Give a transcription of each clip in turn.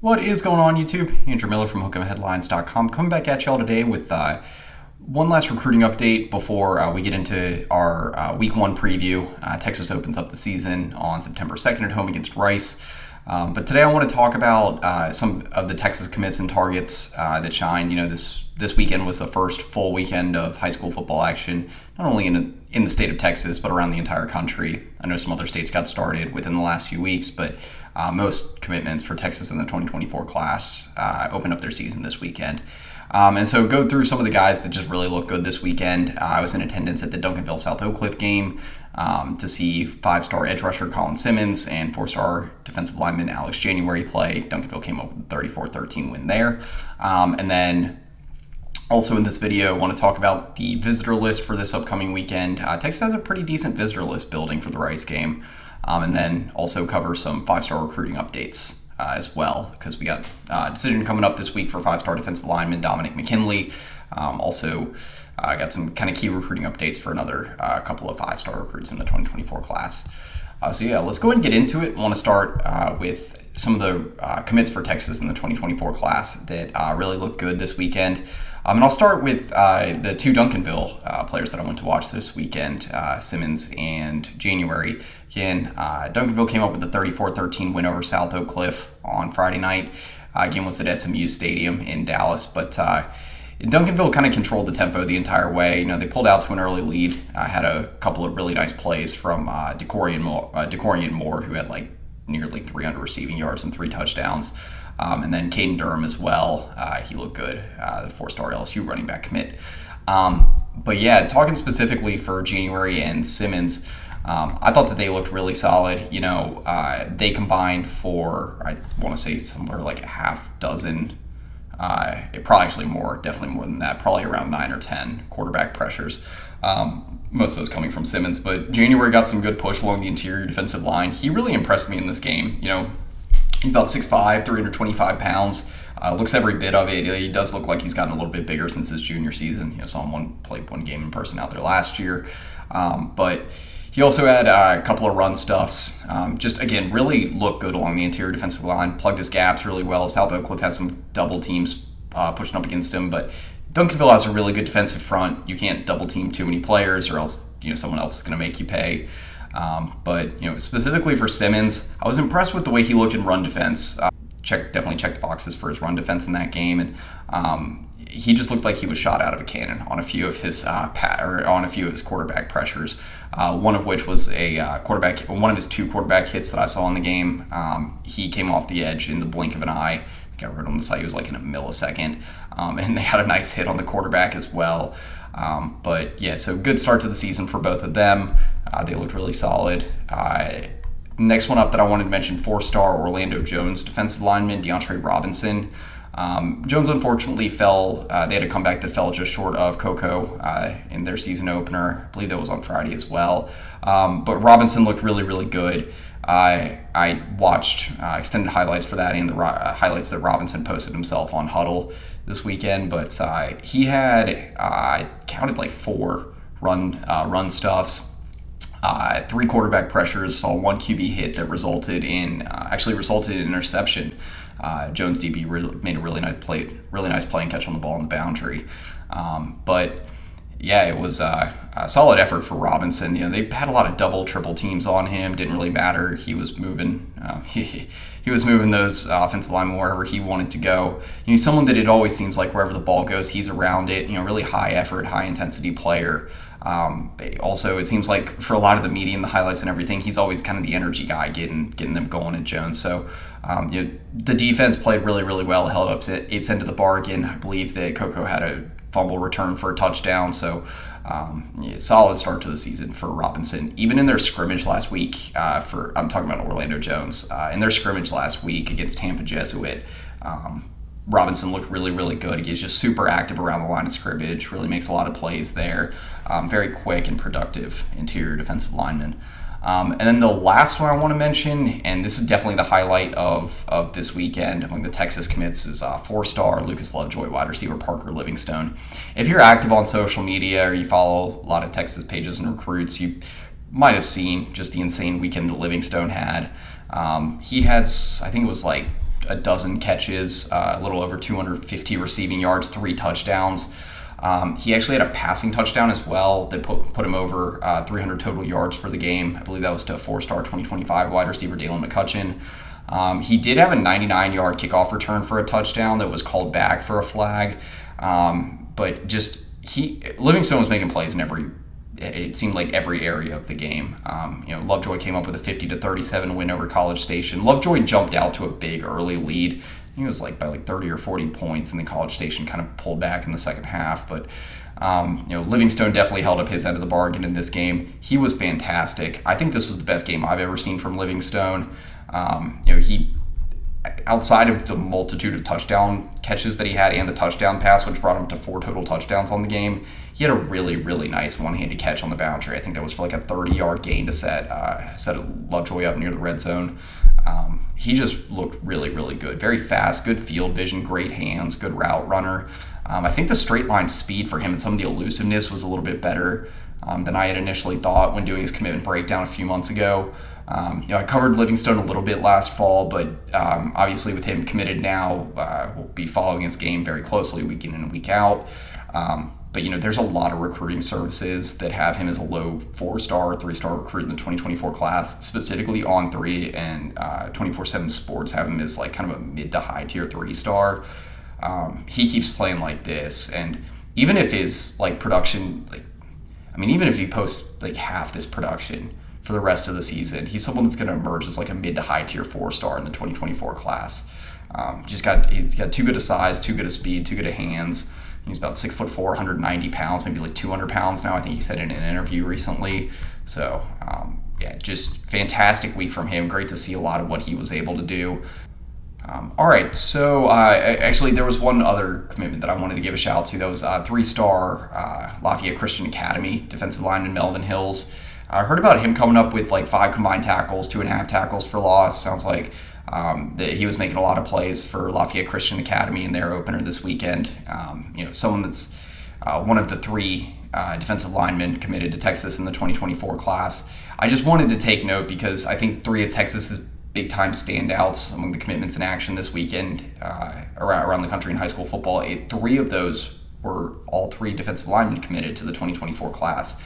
What is going on, YouTube? Andrew Miller from Hook'emHeadlines.com coming back at y'all today with one last recruiting update before we get into our Week 1 preview. Texas opens up the season on September 2nd at home against Rice. But today I want to talk about some of the Texas commits and targets that shined. You know, this weekend was the first full weekend of high school football action, not only in the state of Texas, but around the entire country. I know some other states got started within the last few weeks, but most commitments for Texas in the 2024 class opened up their season this weekend. And so go through some of the guys that just really look good this weekend. I was in attendance at the Duncanville-South Oak Cliff game to see 5-star edge rusher Colin Simmons and 4-star defensive lineman Alex January play. Duncanville came up with a 34-13 win there. And then also in this video, I want to talk about the visitor list for this upcoming weekend. Texas has a pretty decent visitor list building for the Rice game. And then also cover some 5-star recruiting updates as well, because we got a decision coming up this week for 5-star defensive lineman Dominick McKinley. Also got some kind of key recruiting updates for another couple of 5-star recruits in the 2024 class. So yeah, let's go ahead and get into it. I want to start with some of the commits for Texas in the 2024 class that really looked good this weekend. And I'll start with the two Duncanville players that I went to watch this weekend, Simmons and January. Again, Duncanville came up with a 34-13 win over South Oak Cliff on Friday night. Game was at SMU Stadium in Dallas, but Duncanville kind of controlled the tempo the entire way. You know, they pulled out to an early lead, had a couple of really nice plays from Dakorien Moore, who had like nearly 300 receiving yards and 3 touchdowns. And then Caden Durham as well. He looked good, the 4-star LSU running back commit. But yeah, talking specifically for January and Simmons, I thought that they looked really solid. You know, they combined for, I want to say somewhere like a half dozen, probably actually more, definitely more than that, probably around 9 or 10 quarterback pressures. Most of those coming from Simmons. But January got some good push along the interior defensive line. He really impressed me in this game. You know, he's about 6'5", 325 pounds. Looks every bit of it. He does look like he's gotten a little bit bigger since his junior season. You know, saw him play one game in person out there last year. But he also had a couple of run stuffs. Just, again, really looked good along the interior defensive line. Plugged his gaps really well. South Oak Cliff has some double teams pushing up against him. But Duncanville has a really good defensive front. You can't double team too many players or else, you know, someone else is going to make you pay. But, you know, specifically for Simmons, I was impressed with the way he looked in run defense. Definitely checked the boxes for his run defense in that game, and he just looked like he was shot out of a cannon on a few of his quarterback pressures. One of which was one of his 2 quarterback hits that I saw in the game. He came off the edge in the blink of an eye. I got rid on the site. It was like in a millisecond, and they had a nice hit on the quarterback as well. But yeah, so good start to the season for both of them. They looked really solid. Next one up that I wanted to mention, 4-star Orlando Jones defensive lineman DeAndre Robinson. Jones unfortunately fell. They had a comeback that fell just short of Coco in their season opener. I believe that was on Friday as well. But Robinson looked really, really good. I watched extended highlights for that and the highlights that Robinson posted himself on Huddle this weekend. But he had, I counted like 4 run stuffs. 3 quarterback pressures, saw 1 QB hit that resulted in interception. Jones DB made a really nice play and catch on the ball on the boundary. But yeah, it was a solid effort for Robinson. You know, they had a lot of double, triple teams on him. Didn't really matter. He was moving. He was moving those offensive linemen wherever he wanted to go. You know, he's someone that it always seems like wherever the ball goes, he's around it. You know, really high effort, high intensity player. Also, it seems like for a lot of the media and the highlights and everything, he's always kind of the energy guy, getting them going at Jones. So you know, the defense played really, really well, held up its end of the bargain. I believe that Coco had a fumble return for a touchdown. So yeah, solid start to the season for Robinson. Even in their scrimmage last week, I'm talking about Orlando Jones, in their scrimmage last week against Tampa Jesuit, Robinson looked really, really good. He's just super active around the line of scrimmage, really makes a lot of plays there. Very quick and productive interior defensive lineman. And then the last one I want to mention, and this is definitely the highlight of this weekend among the Texas commits, is 4-star Lucas Lovejoy wide receiver Parker Livingstone. If you're active on social media or you follow a lot of Texas pages and recruits, you might have seen just the insane weekend that Livingstone had. He had, I think it was like a dozen catches, a little over 250 receiving yards, 3 touchdowns. He actually had a passing touchdown as well that put him over 300 total yards for the game. I believe that was to a 4-star 2025 wide receiver, Dalen McCutcheon. He did have a 99-yard kickoff return for a touchdown that was called back for a flag. But Livingstone was making plays in it seemed like every area of the game. Lovejoy came up with a 50-37 win over College Station. Lovejoy jumped out to a big early lead. He was by 30 or 40 points, and then College Station kind of pulled back in the second half. But Livingstone definitely held up his end of the bargain in this game. He was fantastic. I think this was the best game I've ever seen from Livingstone. He, outside of the multitude of touchdown catches that he had and the touchdown pass, which brought him to 4 total touchdowns on the game, he had a really, really nice one-handed catch on the boundary. I think that was for a 30-yard gain to set Lovejoy up near the red zone. He just looked really, really good. Very fast, good field vision, great hands, good route runner. I think the straight line speed for him and some of the elusiveness was a little bit better than I had initially thought when doing his commitment breakdown a few months ago. I covered Livingstone a little bit last fall, but obviously with him committed now, we'll be following his game very closely week in and week out. But there's a lot of recruiting services that have him as a low 4-star or 3-star recruit in the 2024 class, specifically On3 and 24/7 Sports have him as kind of a mid to high tier 3-star. He keeps playing like this, and even if his production, even if he posts half this production for the rest of the season, he's someone that's going to emerge as a mid to high tier 4-star in the 2024 class. He's got too good a size, too good a speed, too good a hands. He's about 6'4", 190 pounds, maybe 200 pounds now. I think he said in an interview recently. So, just fantastic week from him. Great to see a lot of what he was able to do. All right, so actually there was one other commitment that I wanted to give a shout out to. That was 3-star Lafayette Christian Academy defensive lineman Melvin Hills. I heard about him coming up with 5 combined tackles, 2.5 tackles for loss. Sounds like that he was making a lot of plays for Lafayette Christian Academy in their opener this weekend. Someone that's one of the 3 defensive linemen committed to Texas in the 2024 class. I just wanted to take note because I think 3 of Texas's big-time standouts among the commitments in action this weekend around the country in high school football, 3 of those were all 3 defensive linemen committed to the 2024 class.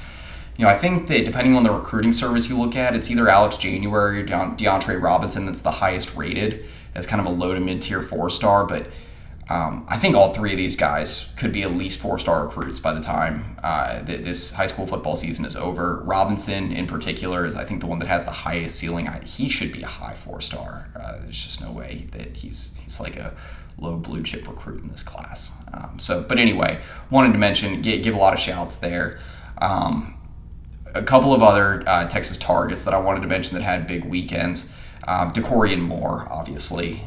I think that depending on the recruiting service you look at, it's either Alex January or DeAndre Robinson that's the highest rated as kind of a low to mid-tier 4-star, but I think all 3 of these guys could be at least 4-star recruits by the time this high school football season is over. Robinson in particular is, I think, the one that has the highest ceiling. He should be a high 4-star. There's just no way that he's a low blue chip recruit in this class. But anyway, wanted to mention, give a lot of shouts there. A couple of other Texas targets that I wanted to mention that had big weekends. Dakorien Moore, obviously.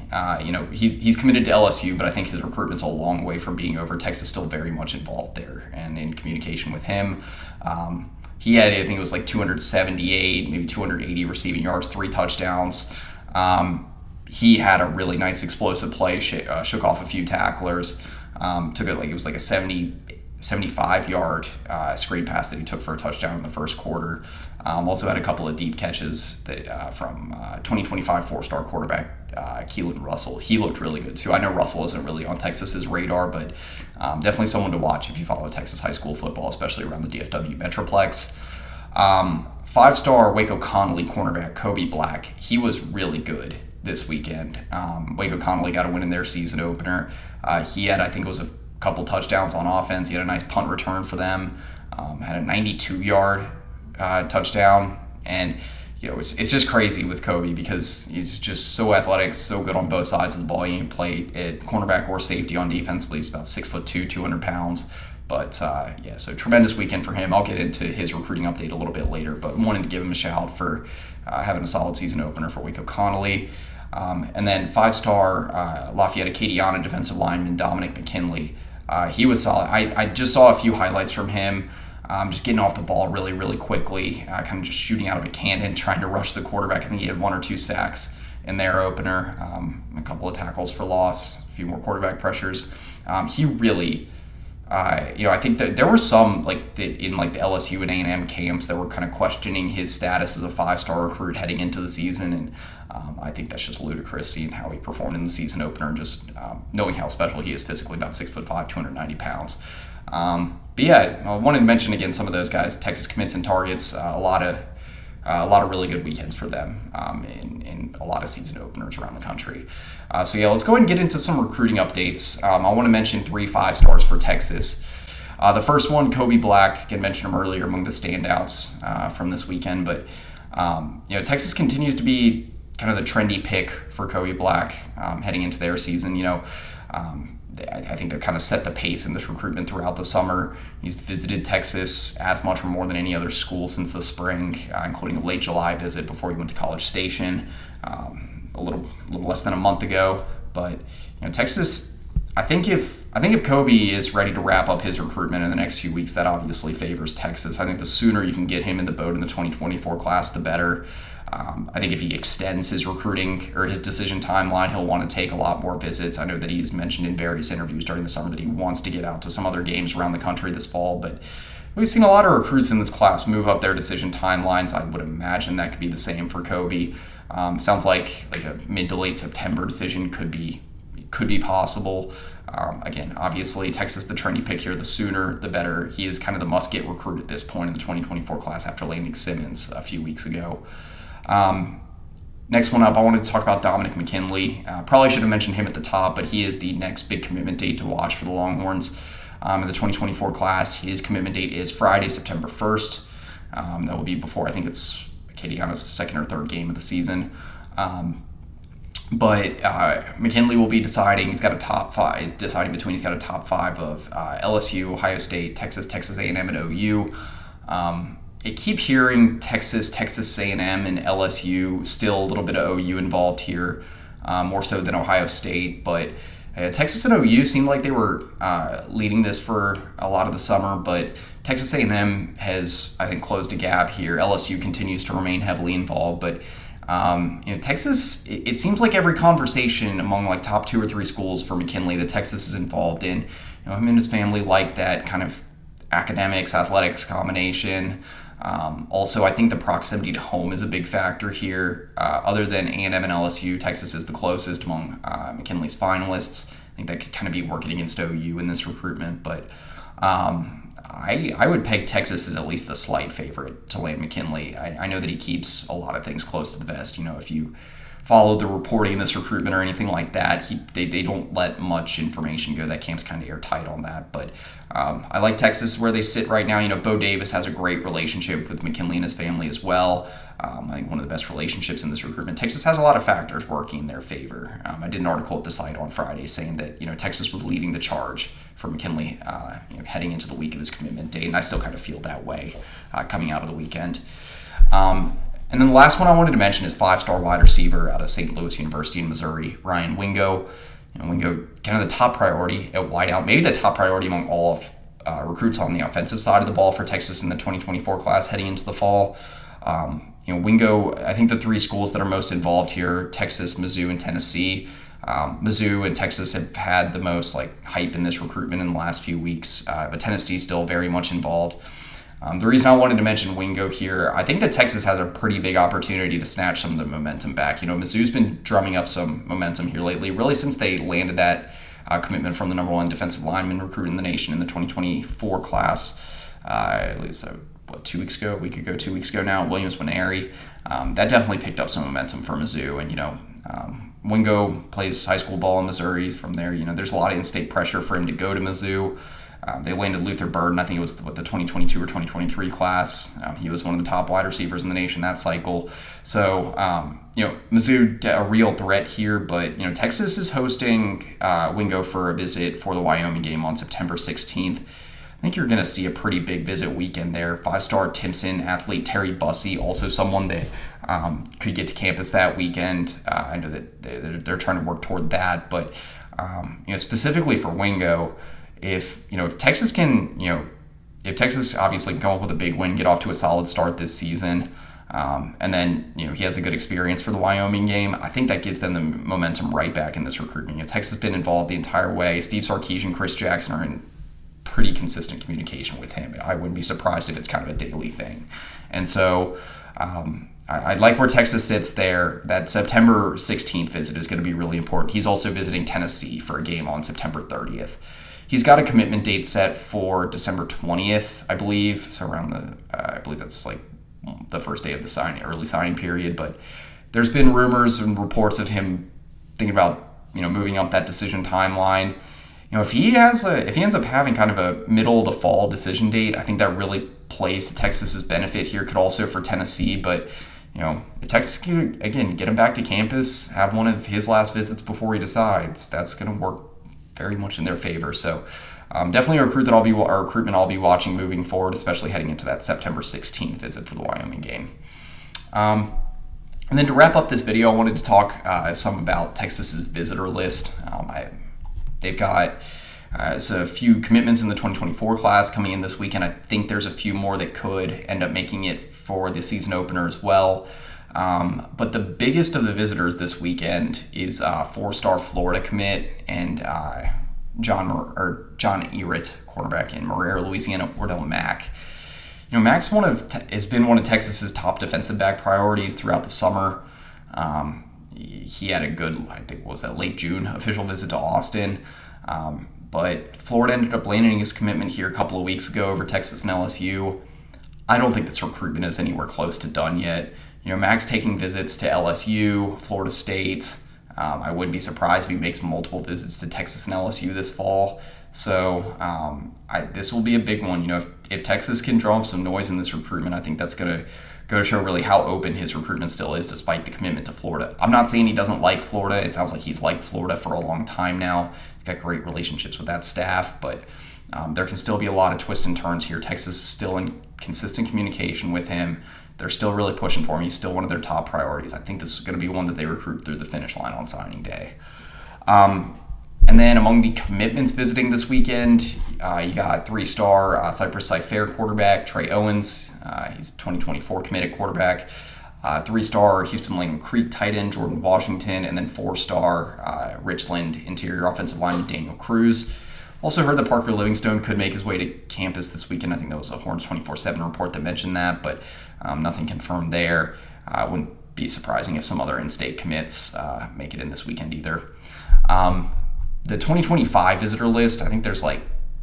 He's committed to LSU, but I think his recruitment's a long way from being over. Texas still very much involved there and in communication with him. He had, I think it was 278, maybe 280 receiving yards, 3 touchdowns. He had a really nice explosive play, shook off a few tacklers, took it it was a 75-yard screen pass that he took for a touchdown in the first quarter. Also had a couple of deep catches from 2025 4-star quarterback Keelan Russell. He looked really good too. I know Russell isn't really on Texas's radar, but definitely someone to watch if you follow Texas high school football, especially around the DFW Metroplex. 5-star Waco Connolly cornerback Kobe Black. He was really good this weekend. Waco Connolly got a win in their season opener. He had, I think it was a couple touchdowns on offense. He had a nice punt return for them. Had a 92-yard touchdown, and it's just crazy with Kobe because he's just so athletic, so good on both sides of the ball. He can play at cornerback or safety on defense, but he's about 6'2", 200 pounds. But so tremendous weekend for him. I'll get into his recruiting update a little bit later, but wanted to give him a shout for having a solid season opener for Waco Connolly. And then 5-star Lafayette Acadiana defensive lineman Dominick McKinley. He was solid. I just saw a few highlights from him. Just getting off the ball really, really quickly, kind of just shooting out of a cannon, trying to rush the quarterback. I think he had 1 or 2 sacks in their opener, a couple of tackles for loss, a few more quarterback pressures. He really I think that there were some in the LSU and A&M camps that were kind of questioning his status as a 5-star recruit heading into the season, and I think that's just ludicrous seeing how he performed in the season opener and just knowing how special he is physically, about 6'5", 290 pounds. But yeah, I wanted to mention again some of those guys. Texas commits and targets, a lot of really good weekends for them in a lot of season openers around the country. So yeah, let's go ahead and get into some recruiting updates. I want to mention 3 5-stars for Texas. The first one, Kobe Black, again mentioned him earlier among the standouts from this weekend, but Texas continues to be kind of the trendy pick for Kobe Black heading into their season. I think they've kind of set the pace in this recruitment throughout the summer. He's visited Texas as much or more than any other school since the spring, including a late July visit before he went to College Station a little less than a month ago. But Texas, I think if Kobe is ready to wrap up his recruitment in the next few weeks, that obviously favors Texas. I think the sooner you can get him in the boat in the 2024 class, the better. I think if he extends his recruiting or his decision timeline, he'll want to take a lot more visits. I know that he's mentioned in various interviews during the summer that he wants to get out to some other games around the country this fall, but we've seen a lot of recruits in this class move up their decision timelines. I would imagine that could be the same for Kobe. Sounds like a mid to late September decision could be possible. Again, obviously, Texas the trendy pick here. The sooner, the better. He is kind of the must-get recruit at this point in the 2024 class after landing Simmons a few weeks ago. Next one up, I wanted to talk about Dominick McKinley. Probably should have mentioned him at the top, but he is the next big commitment date to watch for the Longhorns in the 2024 class. His commitment date is Friday, September 1st. That will be before, I think it's Acadiana's second or third game of the season. But McKinley will be deciding. He's got a top 5, deciding between. He's got a top 5 of LSU, Ohio State, Texas, Texas A&M, and OU. I keep hearing Texas A&M, and LSU, still a little bit of OU involved here, more so than Ohio State. But Texas and OU seemed like they were leading this for a lot of the summer, but Texas A&M has, I think, closed a gap here. LSU continues to remain heavily involved, but Texas, it seems like every conversation among top 2 or 3 schools for McKinley that Texas is involved in, him and his family like that kind of academics, athletics combination. Also, I think the proximity to home is a big factor here. Other than A&M and LSU, Texas is the closest among McKinley's finalists. I think that could kind of be working against OU in this recruitment, but I would peg Texas as at least the slight favorite to land McKinley. I know that he keeps a lot of things close to the vest. If you follow the reporting in this recruitment or anything like that, they don't let much information go. That camp's kind of airtight on that. But I like Texas where they sit right now. Bo Davis has a great relationship with McKinley and his family as well. I think one of the best relationships in this recruitment. Texas has a lot of factors working in their favor. I did an article at the site on Friday saying that Texas was leading the charge for McKinley heading into the week of his commitment date, and I still kind of feel that way coming out of the weekend. And then the last one I wanted to mention is 5-star wide receiver out of St. Louis University in Missouri, Ryan Wingo. Wingo, kind of the top priority at wideout, maybe the top priority among all of recruits on the offensive side of the ball for Texas in the 2024 class heading into the fall. Wingo, I think the 3 schools that are most involved here, Texas, Mizzou, and Tennessee. Mizzou and Texas have had the most hype in this recruitment in the last few weeks, but Tennessee still very much involved. The reason I wanted to mention Wingo here, I think that Texas has a pretty big opportunity to snatch some of the momentum back. Mizzou's been drumming up some momentum here lately, really since they landed that commitment from the number 1 defensive lineman recruit in the nation in the 2024 class. At least 2 weeks ago, a week ago, 2 weeks ago now, Williams Nwaneri. That definitely picked up some momentum for Mizzou, and Wingo plays high school ball in Missouri. From there, there's a lot of in-state pressure for him to go to Mizzou. They landed Luther Burden. I think it was the 2022 or 2023 class. He was one of the top wide receivers in the nation that cycle. So, Mizzou, a real threat here, but, Texas is hosting Wingo for a visit for the Wyoming game on September 16th. I think you're going to see a pretty big visit weekend there. 5-star Timpson athlete Terry Bussey, also someone that could get to campus that weekend. I know that they're trying to work toward that, but, specifically for Wingo, if Texas can, if Texas obviously can come up with a big win, get off to a solid start this season, and then he has a good experience for the Wyoming game, I think that gives them the momentum right back in this recruitment. Texas has been involved the entire way. Steve Sarkisian, Chris Jackson are in pretty consistent communication with him. I wouldn't be surprised if it's kind of a daily thing. And so I like where Texas sits there. That September 16th visit is going to be really important. He's also visiting Tennessee for a game on September 30th. He's got a commitment date set for December 20th, I believe. So around I believe that's like the first day of the early signing period. But there's been rumors and reports of him thinking about, moving up that decision timeline. If he ends up having kind of a middle of the fall decision date, I think that really plays to Texas's benefit here. Could also for Tennessee, but if Texas can again get him back to campus, have one of his last visits before he decides, that's going to work very much in their favor. So definitely a recruitment I'll be watching moving forward, especially heading into that September 16th visit for the Wyoming game. And then to wrap up this video, I wanted to talk some about Texas's visitor list. They've got a few commitments in the 2024 class coming in this weekend. I think there's a few more that could end up making it for the season opener as well. But the biggest of the visitors this weekend is 4-star Florida commit and John Ehret, quarterback in Marrero, Louisiana, Wardell Mack. Mack's has been one of Texas's top defensive back priorities throughout the summer. He had a good, I think, late June official visit to Austin. But Florida ended up landing his commitment here a couple of weeks ago over Texas and LSU. I don't think this recruitment is anywhere close to done yet. Mack's taking visits to LSU, Florida State. I wouldn't be surprised if he makes multiple visits to Texas and LSU this fall. So this will be a big one. If Texas can draw up some noise in this recruitment, I think that's going to go to show really how open his recruitment still is despite the commitment to Florida. I'm not saying he doesn't like Florida. It sounds like he's liked Florida for a long time now. He's got great relationships with that staff, but there can still be a lot of twists and turns here. Texas is still in consistent communication with him. They're still really pushing for him. He's still one of their top priorities. I think this is going to be one that they recruit through the finish line on signing day. And then among the commitments visiting this weekend, you got 3-star Cypress Fair quarterback Trey Owens. He's a 2024 committed quarterback. 3-star Houston Langham Creek tight end Jordan Washington, and then 4-star Richland interior offensive lineman Daniel Cruz. Also heard that Parker Livingstone could make his way to campus this weekend. I think that was a Horns 24/7 report that mentioned that, but nothing confirmed there. Wouldn't be surprising if some other in-state commits make it in this weekend either. The 2025 visitor list, I think there's like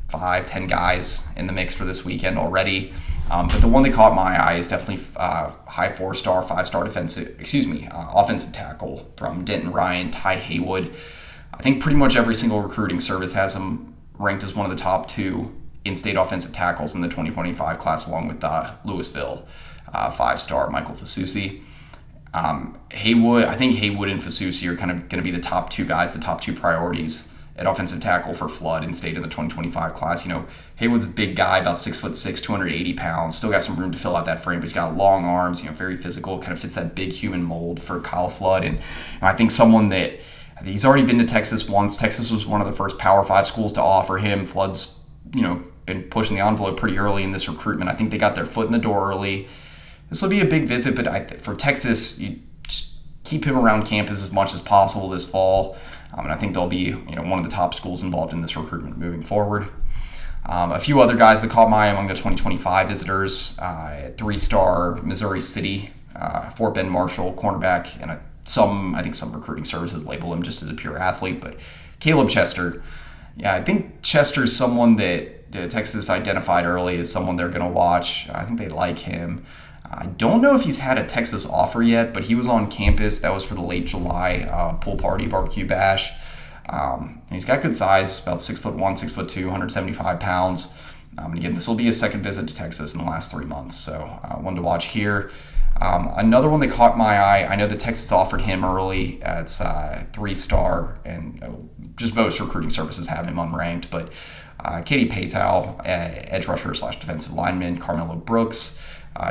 5-10 guys in the mix for this weekend already. But the one that caught my eye is definitely high 4-star, 5-star offensive tackle from Denton Ryan, Ty Haywood. I think pretty much every single recruiting service has him ranked as one of the top 2 in-state offensive tackles in the 2025 class, along with Louisville 5-star Michael Fasusi. Haywood and Fasusi are kind of going to be the top 2 guys, the top 2 priorities at offensive tackle for Flood in state of the 2025 class. Haywood's a big guy, about 6'6", 280 pounds, still got some room to fill out that frame, but he's got long arms, very physical, kind of fits that big human mold for Kyle Flood. And I think someone that he's already been to Texas once. Texas was one of the first Power 5 schools to offer him. Flood's, been pushing the envelope pretty early in this recruitment. I think they got their foot in the door early. This will be a big visit, but for Texas, you just keep him around campus as much as possible this fall. And I think they'll be one of the top schools involved in this recruitment moving forward. A few other guys that caught my eye among the 2025 visitors, 3-star Missouri City, Fort Bend Marshall cornerback, and I think some recruiting services label him just as a pure athlete, but Caleb Chester. Yeah, I think Chester's someone that Texas identified early as someone they're going to watch. I think they like him. I don't know if he's had a Texas offer yet, but he was on campus. That was for the late July pool party barbecue bash. He's got good size, about 6'1", 6'2", 175 pounds. And again, this will be his second visit to Texas in the last 3 months, so one to watch here. Another one that caught my eye, I know that Texas offered him early. It's 3-star, and just most recruiting services have him unranked, but Katie Paytow, edge rusher / defensive lineman, Carmelo Brooks.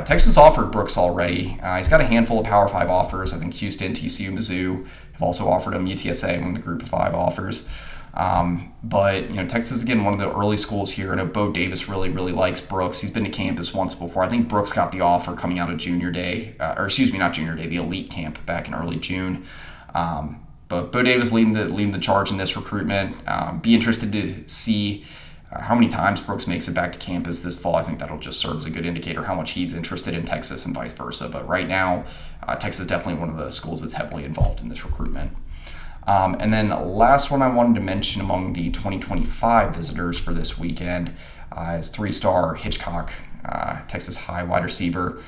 Texas offered Brooks already. He's got a handful of Power 5 offers. I think Houston, TCU, Mizzou have also offered him. UTSA among the group of 5 offers. But Texas, again, one of the early schools here. I know Bo Davis really likes Brooks. He's been to campus once before. I think Brooks got the offer coming out of the elite camp back in early June. But Bo Davis leading the charge in this recruitment. Be interested to see how many times Brooks makes it back to campus this fall. I think that'll just serve as a good indicator how much he's interested in Texas and vice versa. But right now, Texas is definitely one of the schools that's heavily involved in this recruitment. And then the last one I wanted to mention among the 2025 visitors for this weekend is three-star Hitchcock, Texas High wide receiver.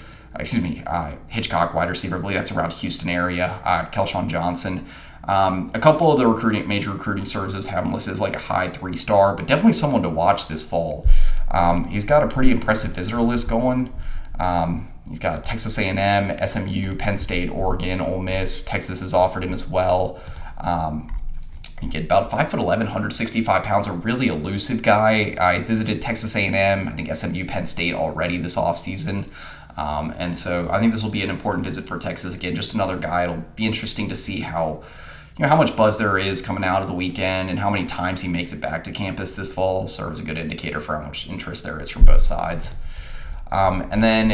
Hitchcock wide receiver. I believe that's around Houston area. Kelshawn Johnson. A couple of the major recruiting services have him listed as like a high 3-star, but definitely someone to watch this fall. He's got a pretty impressive visitor list going. He's got Texas A&M, SMU, Penn State, Oregon, Ole Miss. Texas has offered him as well. He get about 5'11", 165 pounds, a really elusive guy. He's visited Texas A&M, I think SMU, Penn State already this offseason. And so I think this will be an important visit for Texas. Again, just another guy. It'll be interesting to see how much buzz there is coming out of the weekend and how many times he makes it back to campus this fall. Serves a good indicator for how much interest there is from both sides. And then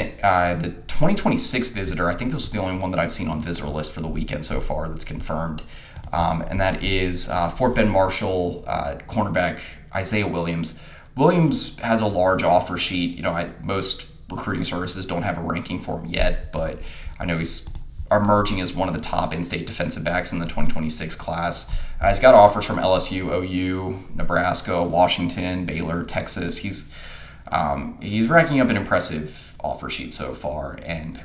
the 2026 visitor, I think this is the only one that I've seen on visitor list for the weekend so far that's confirmed. And that is Fort Bend Marshall cornerback Isaiah Williams. Williams has a large offer sheet. Most recruiting services don't have a ranking for him yet, but I know he's emerging as one of the top in-state defensive backs in the 2026 class. He's got offers from LSU, OU, Nebraska, Washington, Baylor, Texas. He's racking up an impressive offer sheet so far, and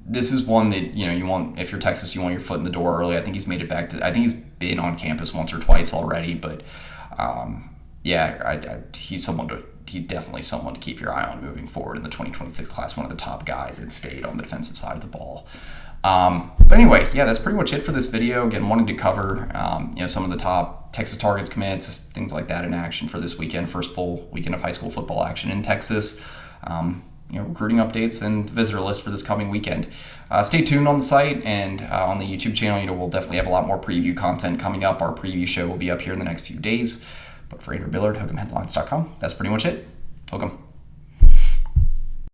this is one that you want. If you're Texas, you want your foot in the door early. I think he's made it back to. I think he's been on campus once or twice already, but he's definitely someone to keep your eye on moving forward in the 2026 class. One of the top guys in state on the defensive side of the ball. But anyway, that's pretty much it for this video. Again, wanted to cover some of the top Texas targets, commits, things like that in action for this weekend, first full weekend of high school football action in Texas. Recruiting updates and visitor list for this coming weekend. Stay tuned on the site and on the YouTube channel. We'll definitely have a lot more preview content coming up. Our preview show will be up here in the next few days. But for Andrew Billard, Hook'emHeadlines.com, that's pretty much it. Hook 'em.